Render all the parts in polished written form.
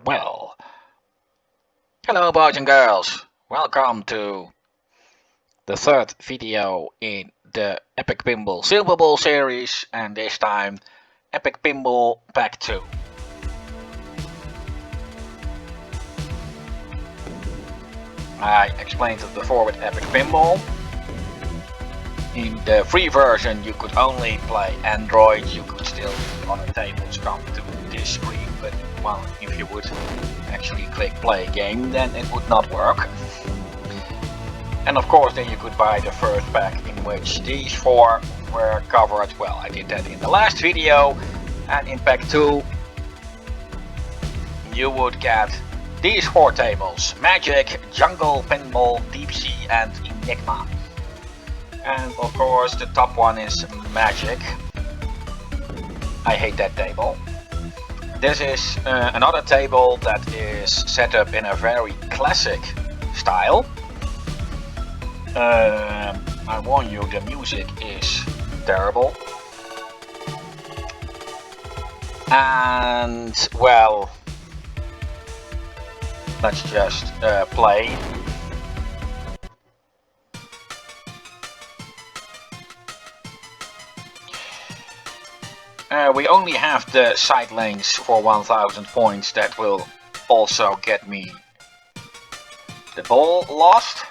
Well, hello boys and girls. Welcome to the third video in the Epic Pinball Silver Ball series, and this time Epic Pinball Pack 2. I explained it before with Epic Pinball. In the free version you could only play Android, you could still use other tables come to this screen, but well, if you would actually click play game then it would not work. And of course then you could buy the first pack in which these four were covered. Well, I did that in the last video, and in pack 2 you would get these four tables: Magic, Jungle, Pinball, Deep Sea and Enigma. And of course the top one is Magic. I hate that table. This is another table that is set up in a very classic style. I warn you, the music is terrible. And well, let's just play. We only have the side lanes for 1000 points. That will also get me the ball lost.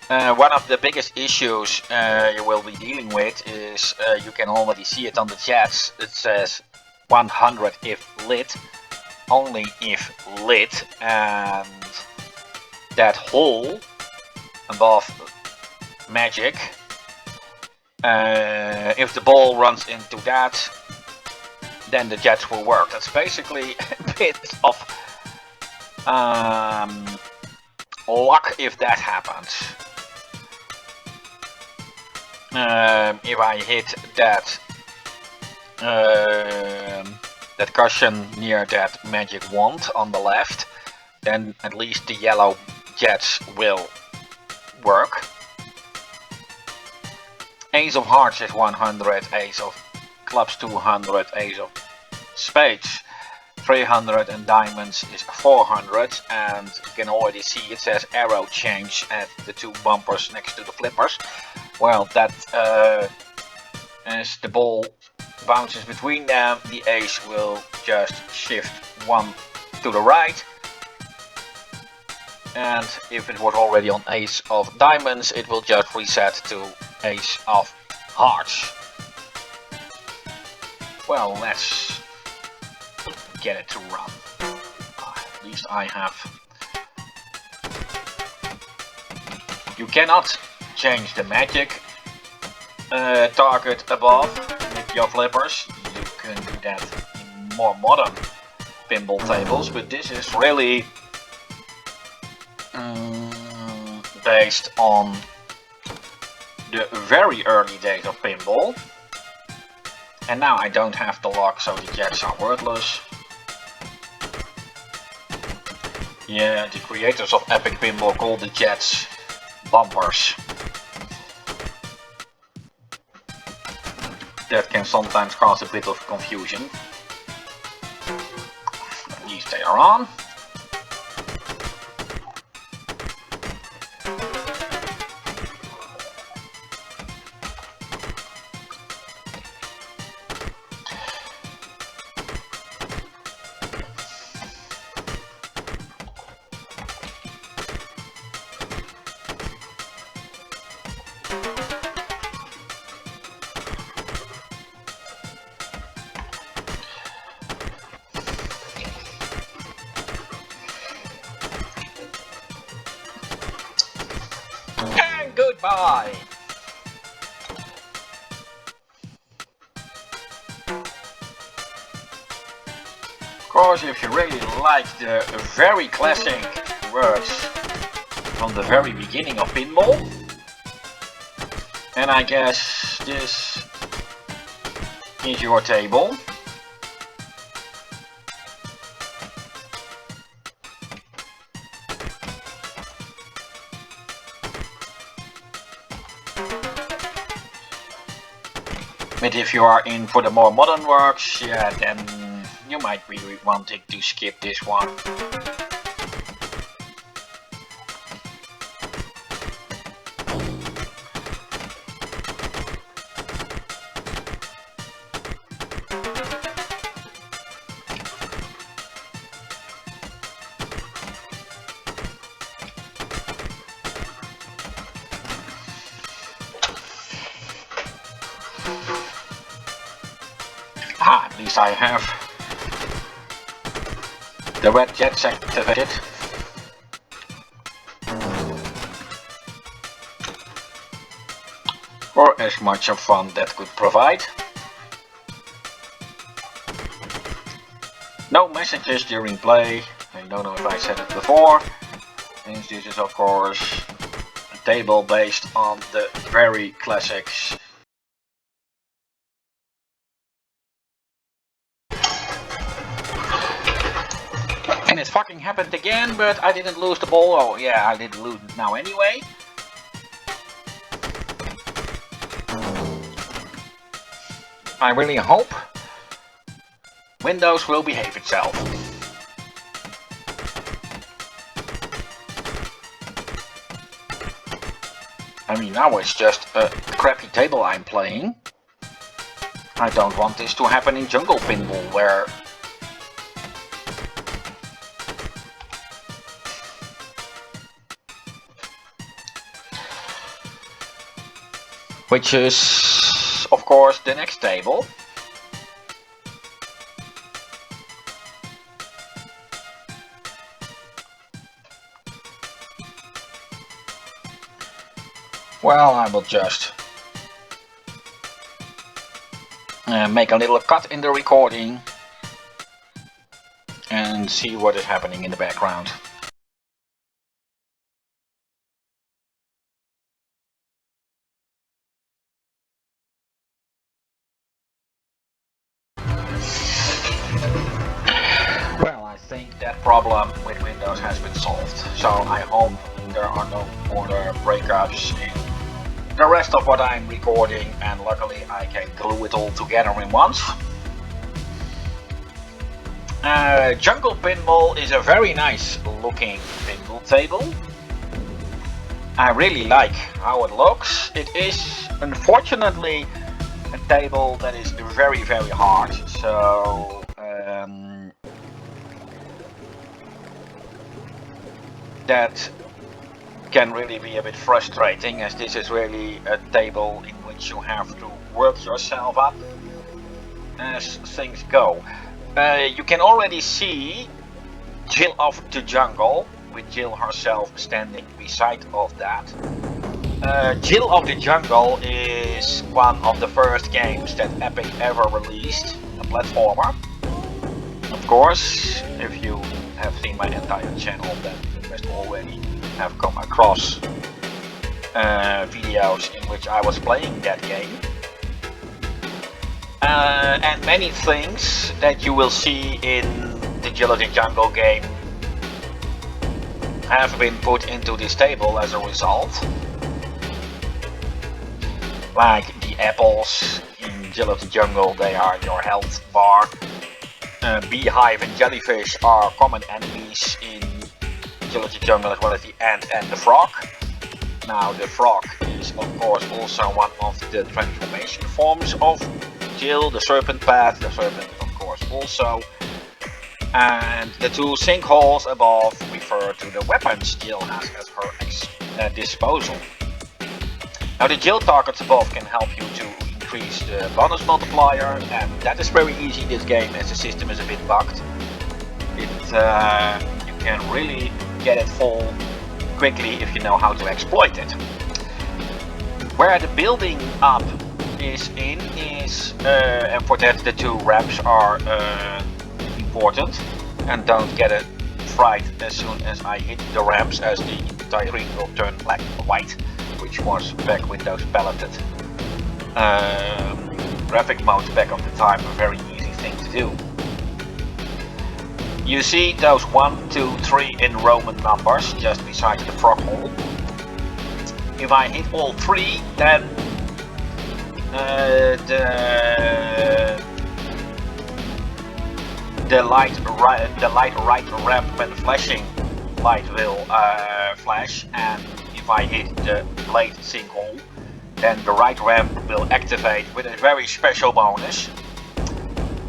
One of the biggest issues you will be dealing with is you can already see it on the jets. It says 100 if lit, only if lit, and that hole above Magic, if the ball runs into that, then the jets will work. That's basically a bit of luck if that happens. If I hit that that cushion near that magic wand on the left, then at least the yellow jets will work. Ace of hearts is 100, ace of clubs 200, ace of spades 300 and diamonds is 400, and you can already see it says arrow change at the two bumpers next to the flippers. Well, that as the ball bounces between them, the ace will just shift one to the right, and if it was already on ace of diamonds, it will just reset to ace of hearts. Well, let's get it to run. At least I have. You cannot change the magic target above with your flippers. You can do that in more modern pinball tables, but this is really based on the very early days of pinball. And now I don't have the lock, so the jets are worthless. Yeah, the creators of Epic Pinball call the jets bumpers. That can sometimes cause a bit of confusion. At least they are on. And goodbye! Of course, if you really like the very classic works from the very beginning of pinball, and I guess this is your table. But if you are in for the more modern works, yeah, then you might be wanting to skip this one. At least I have the red jets activated. For as much of fun that could provide. No messages during play. I don't know if I said it before. Since this is of course a table based on the very classics. And it fucking happened again, but I didn't lose the ball. Oh yeah, I didn't lose it now anyway. I really hope Windows will behave itself. I mean, now it's just a crappy table I'm playing. I don't want this to happen in Jungle Pinball, where which is, of course, the next table. Well, I will just make a little cut in the recording and see what is happening in the background. Well, I think that problem with Windows has been solved, so I hope there are no further breakups in the rest of what I'm recording, and luckily I can glue it all together in once. Jungle Pinball is a very nice looking pinball table. I really like how it looks. It is unfortunately a table that is very hard, so that can really be a bit frustrating, as this is really a table in which you have to work yourself up as things go. You can already see Jill of the Jungle, with Jill herself standing beside of that. Jill of the Jungle is one of the first games that Epic ever released, a platformer. Of course, if you have seen my entire channel, then you must already have come across videos in which I was playing that game. And many things that you will see in the Jill of the Jungle game have been put into this table as a result. Like the apples in Jill of the Jungle, they are your health bar. Beehive and jellyfish are common enemies in Jill of the Jungle, as well as the ant and the frog. Now the frog is of course also one of the transformation forms of Jill, the serpent path, the serpent of course also. And the two sinkholes above refer to the weapons Jill has at her disposal. Now the Jill targets above can help you to increase the bonus multiplier, and that is very easy in this game as the system is a bit bugged. You can really get it full quickly if you know how to exploit it. Where the building up is in is, and for that the two ramps are important, and don't get a fright as soon as I hit the ramps, as the entire screen will turn black and white, which was back with those palleted graphic modes back of the time, a very easy thing to do. You see those 1, 2, 3 in Roman numbers just beside the frog hole. If I hit all 3, then the light right ramp when flashing light will flash, and if I hit the blade sinkhole, then the right ramp will activate with a very special bonus.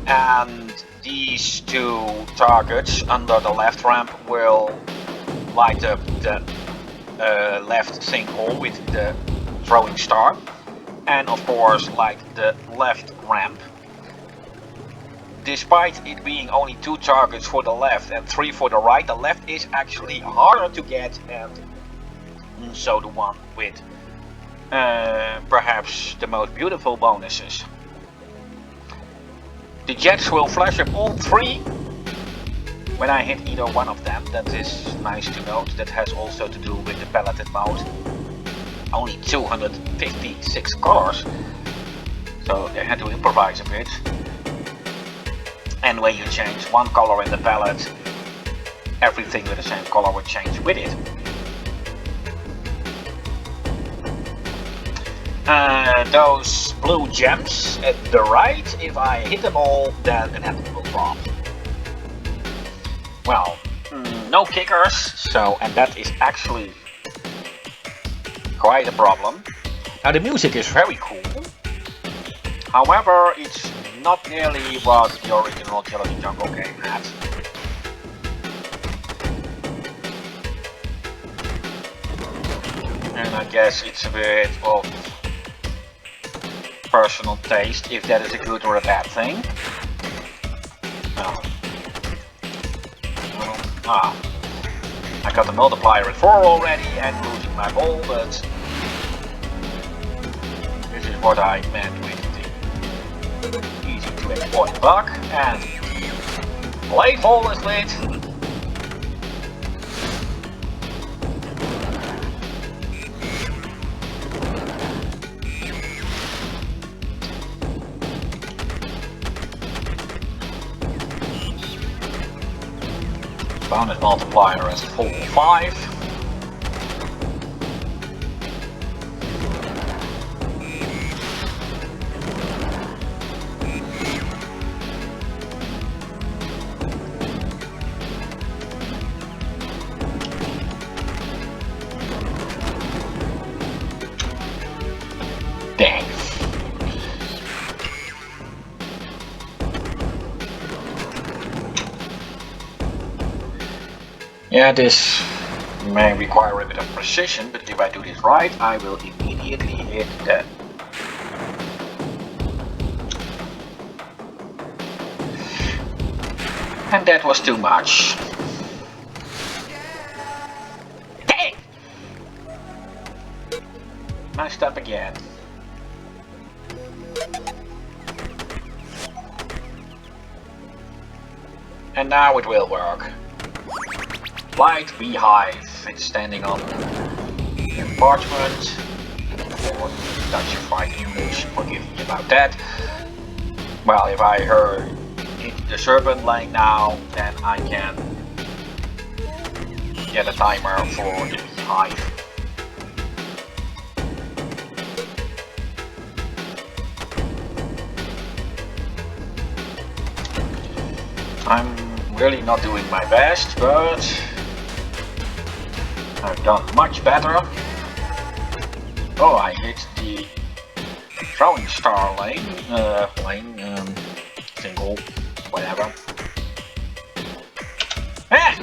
And these two targets under the left ramp will light up the left sinkhole with the throwing star, and of course light the left ramp. Despite it being only 2 targets for the left and 3 for the right, the left is actually harder to get, and so the one with perhaps the most beautiful bonuses. The jets will flash up all 3 when I hit either one of them. That is nice to note. That has also to do with the palleted mode. Only 256 colors, so they had to improvise a bit. And when you change one color in the palette, everything with the same color will change with it. Those blue gems at the right, if I hit them all, then an apple will drop. Well, no kickers, so, and that is actually quite a problem. Now the music is very cool. However, it's not nearly what the original Jealousy Jungle game had. And I guess it's a bit of personal taste, if that is a good or a bad thing. I got the multiplier at 4 already and losing my ball, but this is what I meant with the easy to exploit bug, and blade hole is lit. Bounded multiplier as full 5. Dang. Yeah, this may require a bit of precision, but if I do this right, I will immediately hit that. And that was too much. Dang! Messed up again. And now it will work. Light beehive, it's standing on parchment, or Dutchified English, forgive me about that. Well, if I hit the serpent lane now, then I can get a timer for the beehive. I'm really not doing my best, but I've done much better. Oh, I hit the throwing star lane, single, whatever. Ah!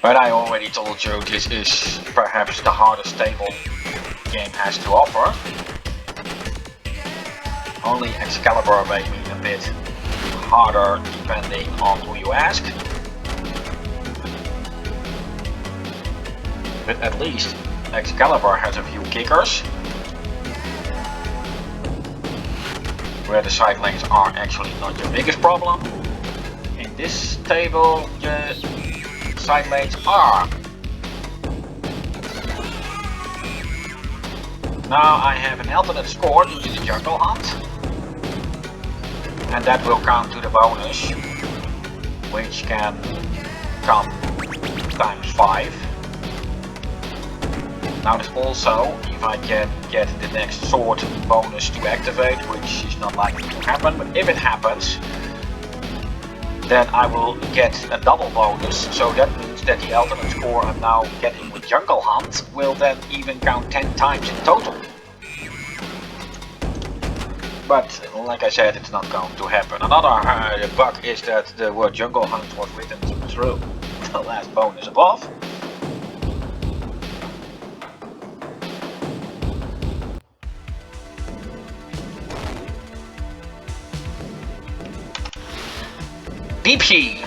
But I already told you this is perhaps the hardest table the game has to offer. Only Excalibur may be a bit harder depending on who you ask. But at least Excalibur has a few kickers, where the side lanes are actually not your biggest problem. In this table, the side lanes are. Now I have an alternate score due to the jungle hunt, and that will count to the bonus, which can become times 5. Notice also, if I can get the next sword bonus to activate, which is not likely to happen, but if it happens, then I will get a double bonus. So that means that the ultimate score I'm now getting with Jungle Hunt will then even count 10 times in total. But like I said, it's not going to happen. Another bug is that the word Jungle Hunt was written through the last bonus above. Deep Sea.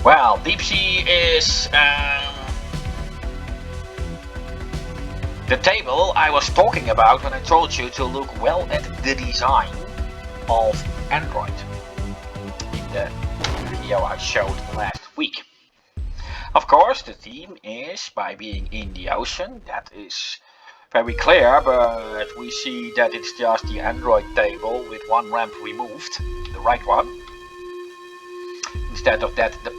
Well, Deep Sea is the table I was talking about when I told you to look well at the design of Android in the video I showed last week. Of course, the theme is by being in the ocean. That is very clear, but we see that it's just the Android table with one ramp removed, the right one. Instead of that, the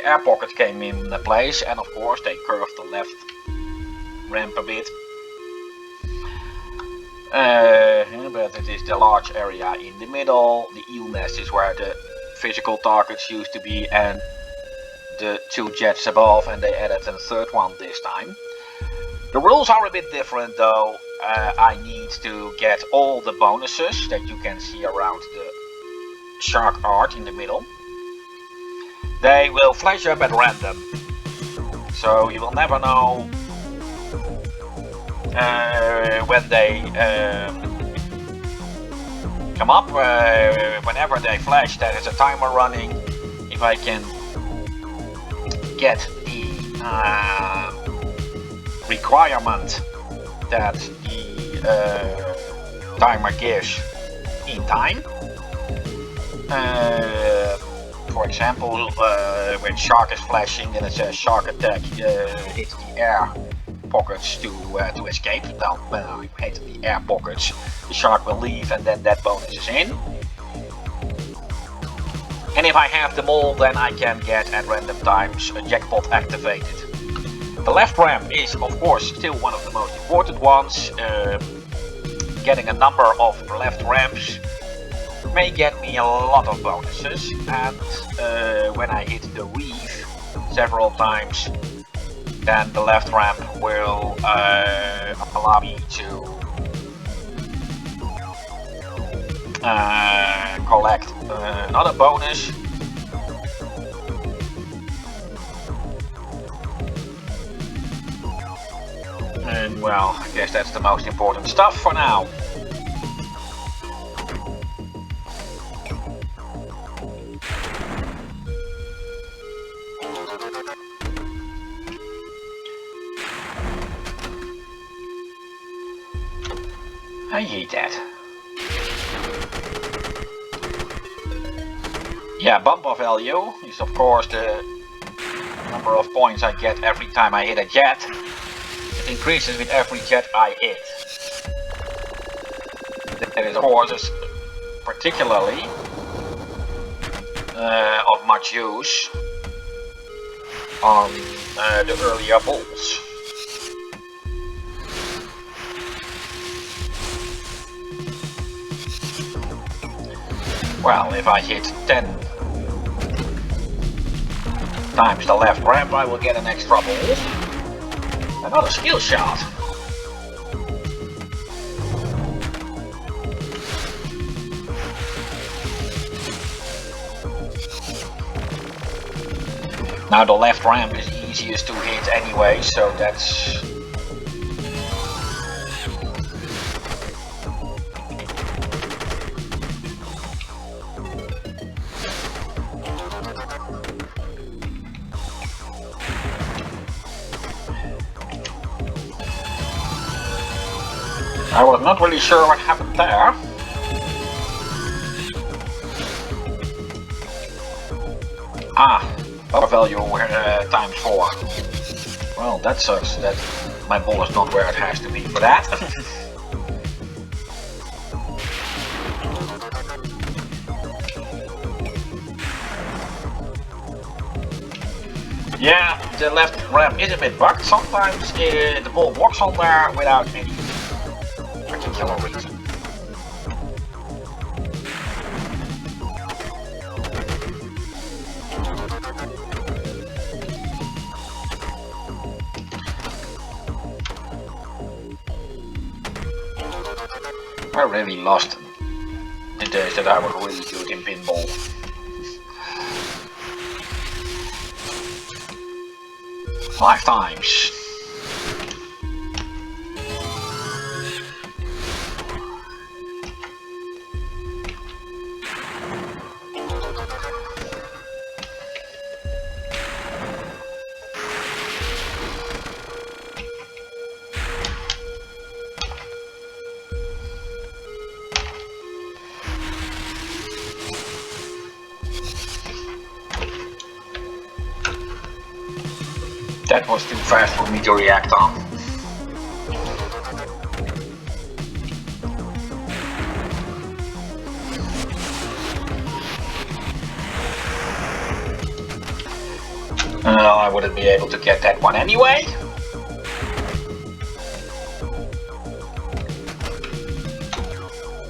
air pocket came in place, and of course they curved the left ramp a bit. But it is the large area in the middle. The eel nest is where the physical targets used to be, and the 2 jets above, and they added a third one this time. The rules are a bit different though. I need to get all the bonuses that you can see around the shark art in the middle. They will flash up at random, so you will never know when they come up. Whenever they flash, there is a timer running. If I can get the requirement that the timer gives in time. For example, when shark is flashing, then it says shark attack, hit the air pockets to escape. Well, when you hit the air pockets, the shark will leave, and then that bonus is in. And if I have them all, then I can get at random times a jackpot activated. The left ramp is of course still one of the most important ones. Getting a number of left ramps may get me a lot of bonuses, and when I hit the reef several times, then the left ramp will allow me to collect another bonus. And well, I guess that's the most important stuff for now. I hate that. Yeah, bumper value is of course the number of points I get every time I hit a jet. It increases with every jet I hit. That is of course particularly of much use on the earlier balls. Well, if I hit 10 times the left ramp, I will get an extra ball. Another skill shot. Now the left ramp is easiest to hit anyway, so that's... I was not really sure what happened there. Ah, power value times 4. Well, that sucks that my ball is not where it has to be for that. Yeah, the left ramp is a bit bugged. Sometimes the ball walks on there without any particular reason. I really lost the days that I was really good in pinball. Five times. That was too fast for me to react on. I wouldn't be able to get that one anyway.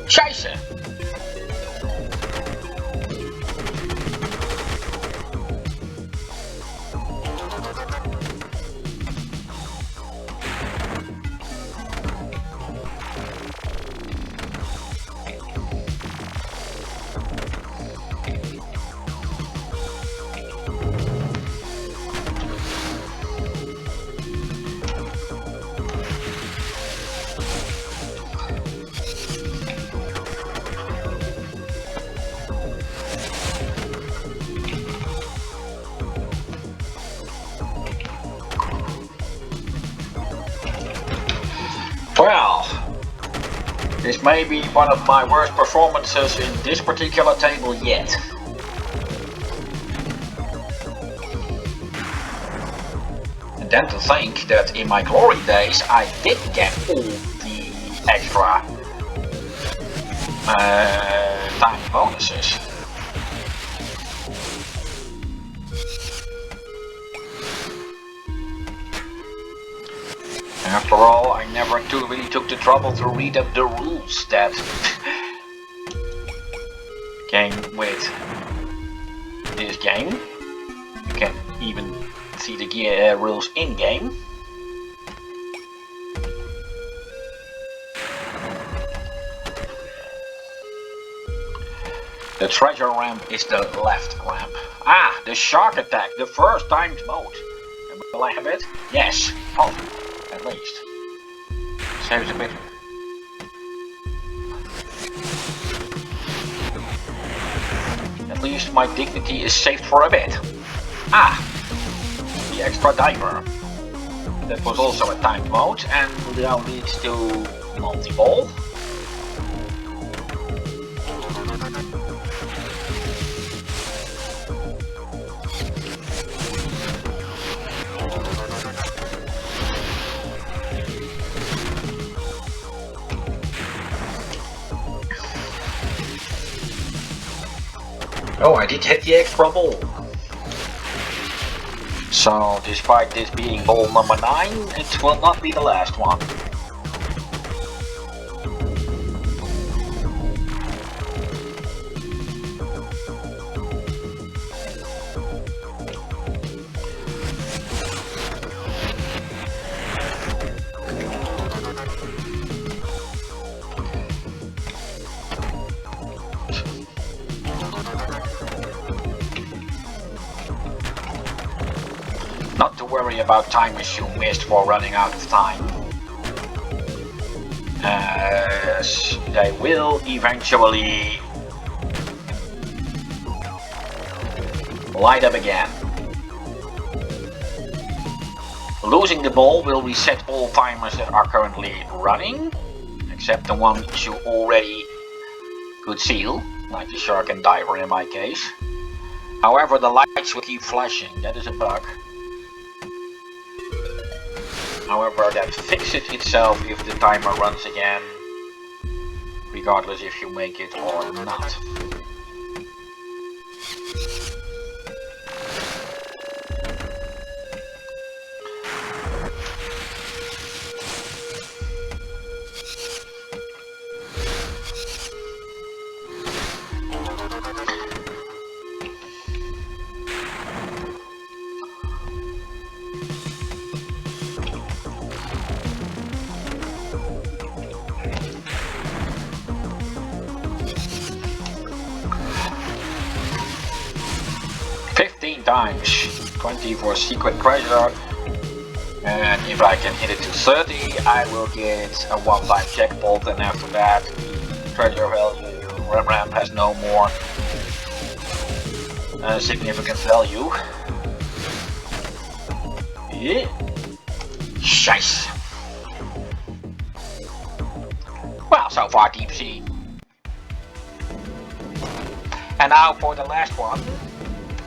Scheiße! Well, this may be one of my worst performances in this particular table yet. And then to think that in my glory days I did get all the extra time bonuses. After all, I never really took the trouble to read up the rules that came with this game. You can even see the rules in-game. The treasure ramp is the left ramp. Ah, the shark attack, the first timed mode. Will I have it? Yes. Oh. At least. Saves a bit. At least my dignity is saved for a bit. Ah! The extra diver. That was also a timed mode and now leads to multi-ball. Oh, I did hit the extra ball. So, despite this being ball number 9, it will not be the last one. Not to worry about time issue missed for running out of time, as they will eventually light up again. Losing the ball will reset all timers that are currently running, except the ones you already could seal, like the shark and diver in my case. However, the lights will keep flashing, that is a bug. However, that fixes itself if the timer runs again, regardless if you make it or not. times 20 for secret treasure. And if I can hit it to 30, I will get a one-time jackpot, and after that, treasure value ramp has no more significant value. Yeah. Shice. Well, so far deep sea. And now for the last one,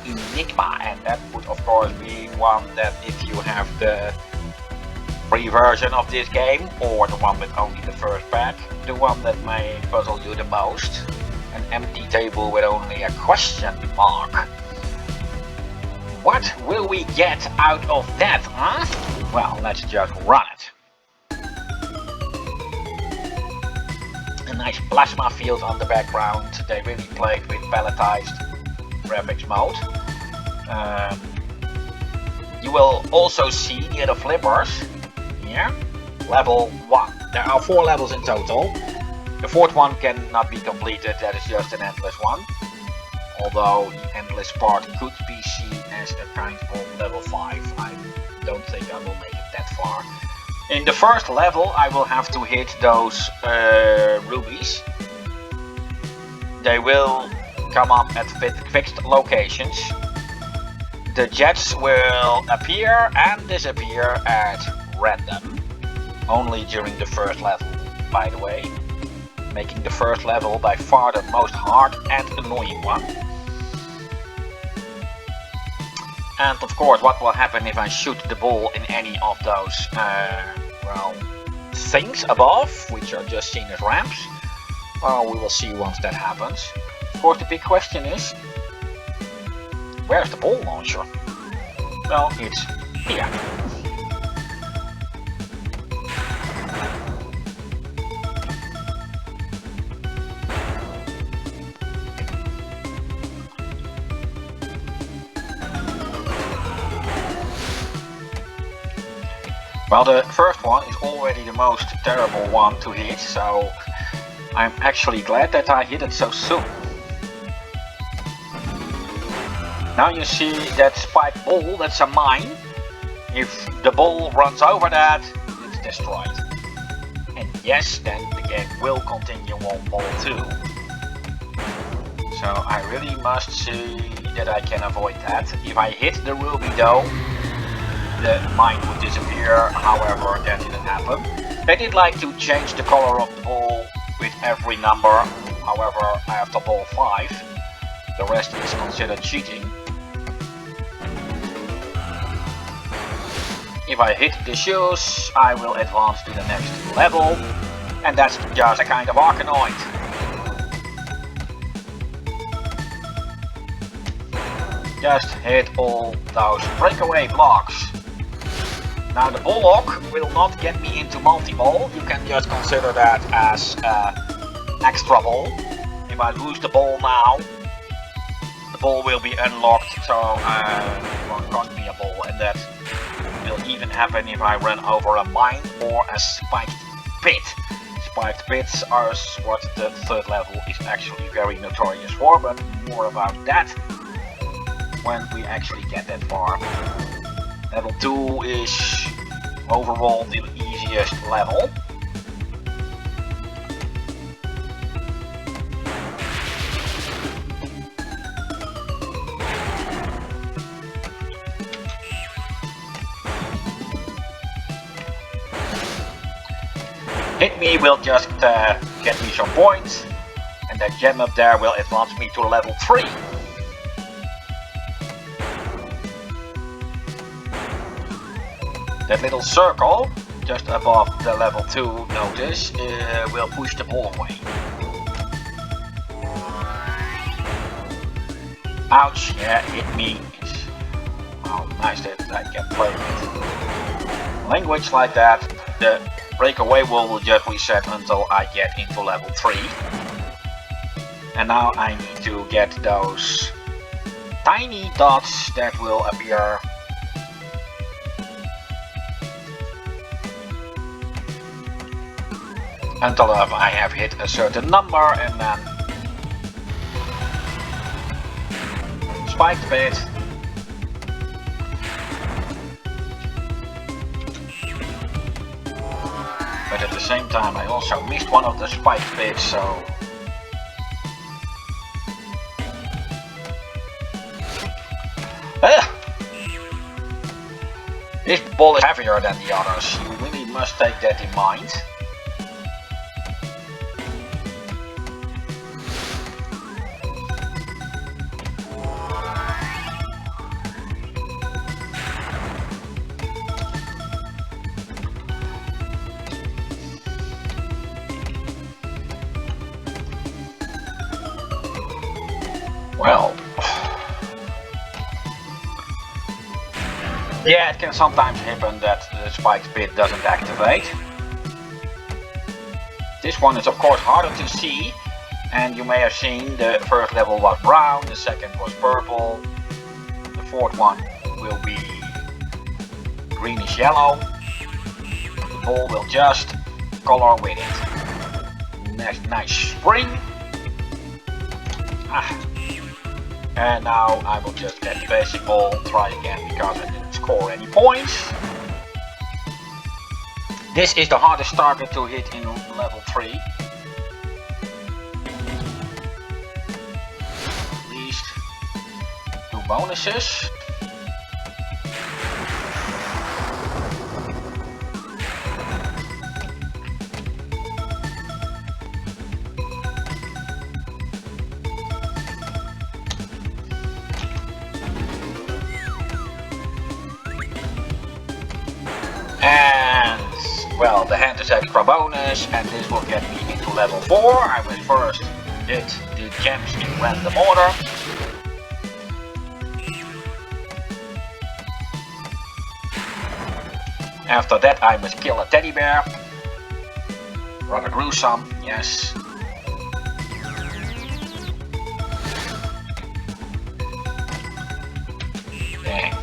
Enigma, and that would of course be one that if you have the free version of this game, or the one with only the first pack, the one that may puzzle you the most. An empty table with only a question mark. What will we get out of that, huh? Well, let's just run it. A nice plasma field on the background. They really played with palletized graphics mode. You will also see near the flippers here, level 1. There are 4 levels in total. The 4th one cannot be completed, that is just an endless one. Although the endless part could be seen as a kind of level 5. I don't think I will make it that far. In the first level I will have to hit those rubies. They will come up at fixed locations. The jets will appear and disappear at random. Only during the first level, by the way. Making the first level by far the most hard and annoying one. And of course, what will happen if I shoot the ball in any of those well, things above, which are just seen as ramps? Well, we will see once that happens. Of course, the big question is, where's the ball launcher? Well, it's here. Well, the first one is already the most terrible one to hit, so I'm actually glad that I hit it so soon. Now you see that spiked ball, that's a mine. If the ball runs over that, it's destroyed. And yes, then the game will continue on ball 2. So I really must see that I can avoid that. If I hit the ruby though, the mine would disappear. However, that didn't happen. They did like to change the color of the ball with every number. However, after ball 5, the rest is considered cheating. If I hit the shoes, I will advance to the next level, and that's just a kind of Arkanoid. Just hit all those breakaway blocks. Now the ball lock will not get me into multi-ball. You can just consider that as extra ball. If I lose the ball now, the ball will be unlocked, so it won't cost me a ball, and that will even happen if I run over a mine or a spiked pit. Spiked pits are what the 3rd level is actually very notorious for, but more about that when we actually get that far. Level 2 is overall the easiest level. Hit me will just get me some points, and that gem up there will advance me to level 3. That little circle just above the level 2 notice will push the ball away. Ouch, yeah, hit me. Oh, nice that I can play with language like that. The breakaway wall will just reset until I get into level 3. And now I need to get those tiny dots that will appear until I have hit a certain number, and then spiked pit, But at the same time I also missed one of the spike bits, so... This ball is heavier than the others, you really must take that in mind. Well, yeah, it can sometimes happen that the spiked bit doesn't activate. This one is of course harder to see, and you may have seen the first level was brown, the second was purple, the fourth one will be greenish yellow. The ball will just color with it. Nice spring. And now I will just get the basic ball, try again because I didn't score any points. This is the hardest target to hit in level 3. At least 2 bonuses. And, well, the hand is extra bonus, and this will get me into level 4. I will first hit the gems in random order. After that I must kill a teddy bear. Rather gruesome, yes. Dang.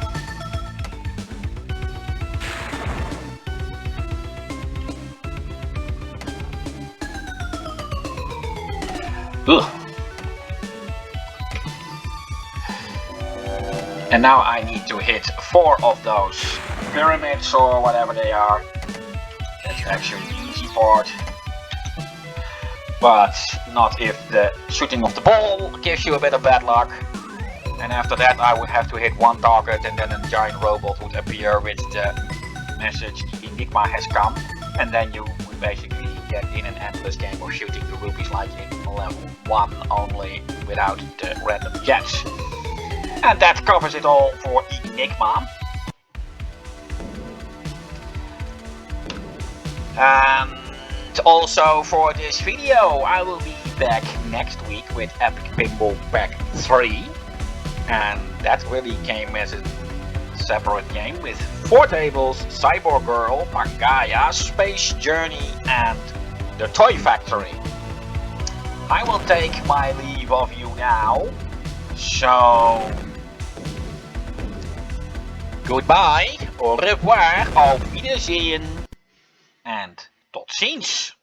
Ugh. And now I need to hit 4 of those pyramids or whatever they are. That's actually the easy part. But not if the shooting of the ball gives you a bit of bad luck. And after that I would have to hit 1 target and then a giant robot would appear with the message "The Enigma has come." And then you would basically get in an endless game of shooting the rubies like in level 1 only without the random jets. And that covers it all for Enigma. And also for this video I will be back next week with Epic Pinball Pack 3. And that really came as a separate game with 4 tables, Cyborg Girl, Pangaya, Space Journey and the Toy Factory. I will take my leave of you now, so goodbye, au revoir, auf Wiedersehen and tot ziens.